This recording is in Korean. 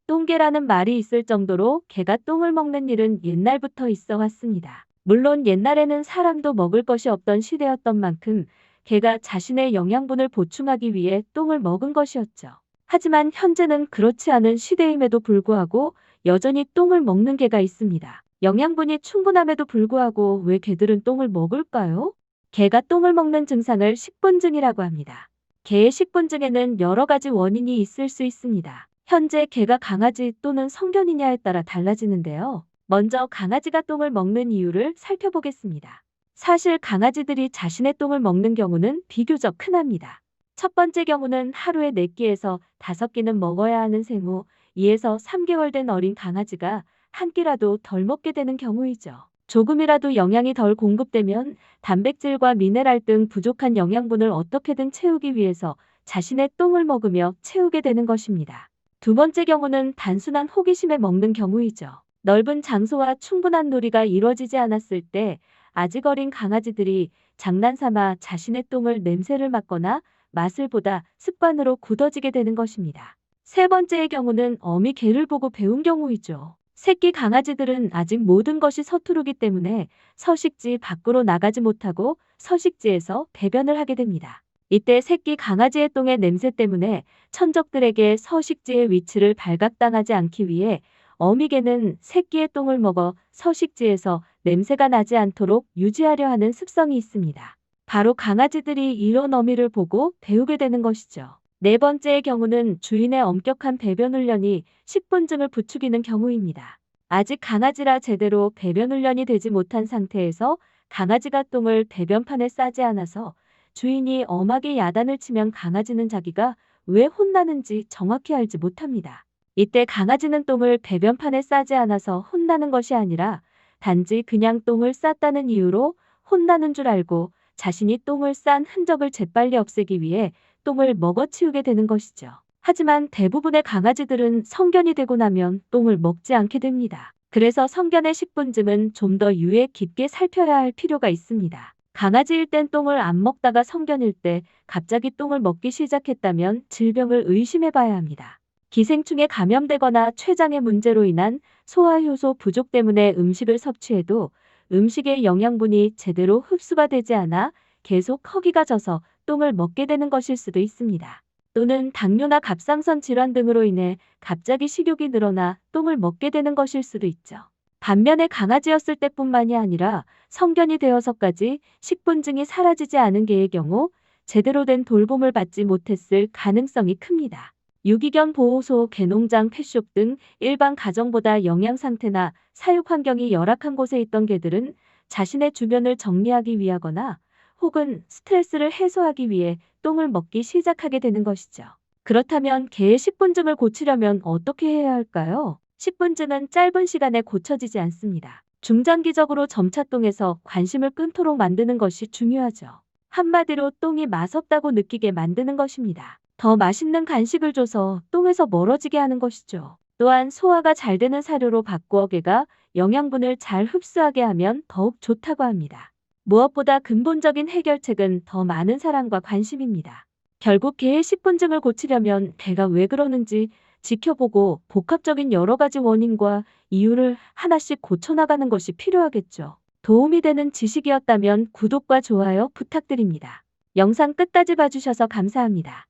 똥개라는 말이 있을 정도로 개가 똥을 먹는 일은 옛날부터 있어 왔습니다. 물론 옛날에는 사람도 먹을 것이 없던 시대였던 만큼 개가 자신의 영양분을 보충하기 위해 똥을 먹은 것이었죠. 하지만 현재는 그렇지 않은 시대임에도 불구하고 여전히 똥을 먹는 개가 있습니다. 영양분이 충분함에도 불구하고 왜 개들은 똥을 먹을까요? 개가 똥을 먹는 증상을 식분증이라고 합니다. 개의 식분증에는 여러 가지 원인이 있을 수 있습니다. 현재 개가 강아지 또는 성견이냐에 따라 달라지는데요. 먼저 강아지가 똥을 먹는 이유를 살펴보겠습니다. 사실 강아지들이 자신의 똥을 먹는 경우는 비교적 흔합니다. 첫 번째 경우는 하루에 4끼에서 5끼는 먹어야 하는 생후 2에서 3개월 된 어린 강아지가 한 끼라도 덜 먹게 되는 경우이죠. 조금이라도 영양이 덜 공급되면 단백질과 미네랄 등 부족한 영양분을 어떻게든 채우기 위해서 자신의 똥을 먹으며 채우게 되는 것입니다. 두 번째 경우는 단순한 호기심에 먹는 경우이죠. 넓은 장소와 충분한 놀이가 이루어지지 않았을 때 아직 어린 강아지들이 장난삼아 자신의 똥을 냄새를 맡거나 맛을 보다 습관으로 굳어지게 되는 것입니다. 세 번째의 경우는 어미 개를 보고 배운 경우이죠. 새끼 강아지들은 아직 모든 것이 서투르기 때문에 서식지 밖으로 나가지 못하고 서식지에서 배변을 하게 됩니다. 이때 새끼 강아지의 똥의 냄새 때문에 천적들에게 서식지의 위치를 발각당하지 않기 위해 어미개는 새끼의 똥을 먹어 서식지에서 냄새가 나지 않도록 유지하려 하는 습성이 있습니다. 바로 강아지들이 이런 어미를 보고 배우게 되는 것이죠. 네 번째의 경우는 주인의 엄격한 배변 훈련이 식분증을 부추기는 경우입니다. 아직 강아지라 제대로 배변 훈련이 되지 못한 상태에서 강아지가 똥을 배변판에 싸지 않아서 주인이 엄하게 야단을 치면 강아지는 자기가 왜 혼나는지 정확히 알지 못합니다. 이때 강아지는 똥을 배변판에 싸지 않아서 혼나는 것이 아니라 단지 그냥 똥을 쌌다는 이유로 혼나는 줄 알고 자신이 똥을 싼 흔적을 재빨리 없애기 위해 똥을 먹어치우게 되는 것이죠. 하지만 대부분의 강아지들은 성견이 되고 나면 똥을 먹지 않게 됩니다. 그래서 성견의 식분증은 좀 더 유해 깊게 살펴야 할 필요가 있습니다. 강아지일 땐 똥을 안 먹다가 성견일 때 갑자기 똥을 먹기 시작했다면 질병을 의심해 봐야 합니다. 기생충에 감염되거나 췌장의 문제로 인한 소화효소 부족 때문에 음식을 섭취해도 음식의 영양분이 제대로 흡수가 되지 않아 계속 허기가 져서 똥을 먹게 되는 것일 수도 있습니다. 또는 당뇨나 갑상선 질환 등으로 인해 갑자기 식욕이 늘어나 똥을 먹게 되는 것일 수도 있죠. 반면에 강아지였을 때뿐만이 아니라 성견이 되어서까지 식분증이 사라지지 않은 개의 경우 제대로 된 돌봄을 받지 못했을 가능성이 큽니다. 유기견 보호소, 개농장, 펫숍 등 일반 가정보다 영양 상태나 사육 환경이 열악한 곳에 있던 개들은 자신의 주변을 정리하기 위하거나 혹은 스트레스를 해소하기 위해 똥을 먹기 시작하게 되는 것이죠. 그렇다면 개의 식분증을 고치려면 어떻게 해야 할까요? 식분증은 짧은 시간에 고쳐지지 않습니다. 중장기적으로 점차 똥에서 관심을 끊도록 만드는 것이 중요하죠. 한마디로 똥이 맛없다고 느끼게 만드는 것입니다. 더 맛있는 간식을 줘서 똥에서 멀어지게 하는 것이죠. 또한 소화가 잘 되는 사료로 바꾸어 개가 영양분을 잘 흡수하게 하면 더욱 좋다고 합니다. 무엇보다 근본적인 해결책은 더 많은 사랑과 관심입니다. 결국 개의 식분증을 고치려면 개가 왜 그러는지 지켜보고 복합적인 여러 가지 원인과 이유를 하나씩 고쳐나가는 것이 필요하겠죠. 도움이 되는 지식이었다면 구독과 좋아요 부탁드립니다. 영상 끝까지 봐주셔서 감사합니다.